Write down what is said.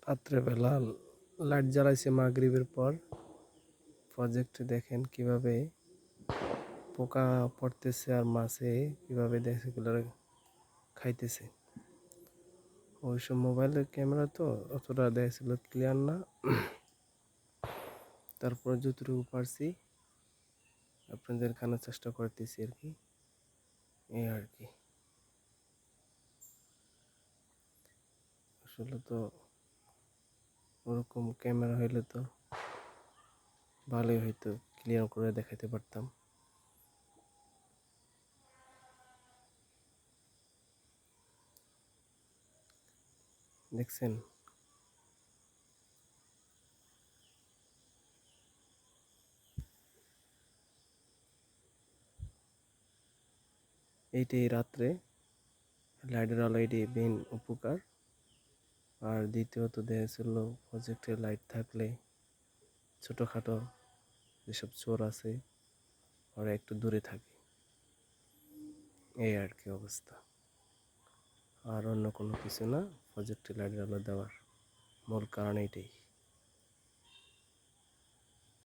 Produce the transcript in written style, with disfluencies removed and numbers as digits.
রাত্রেবেলা লাইট জ্বালাইছে মাগরিবের পর। প্রজেক্টে দেখেন কিভাবে পোকা পড়তেছে আর মাছে কিভাবে দেখে এগুলো খাইতেছে। ওইসব মোবাইলের ক্যামেরা তো অতটা দেখছিল ক্লিয়ার না, তারপর যতটুকু পারছি আপনাদের দেখানোর চেষ্টা করতেছি আর কি। এই আর কি, আসলে তো ওরকম ক্যামেরা হইলে তো ভালোই হইতো, ক্লিয়ার করে দেখাতে পারতাম। দেখছেন, এইটাই রাত্রে লাইটের আলো, এটাই মেন উপকার। আর দ্বিতীয়ত দেখা ছিল প্রজেক্টের লাইট থাকলে ছোটোখাটো যেসব চোর আছে ওরা একটু দূরে থাকে, এই আর কি অবস্থা। আর অন্য কোনো কিছু না, প্রজেক্টে লাইটের আলো দেওয়ার মূল কারণ এইটাই।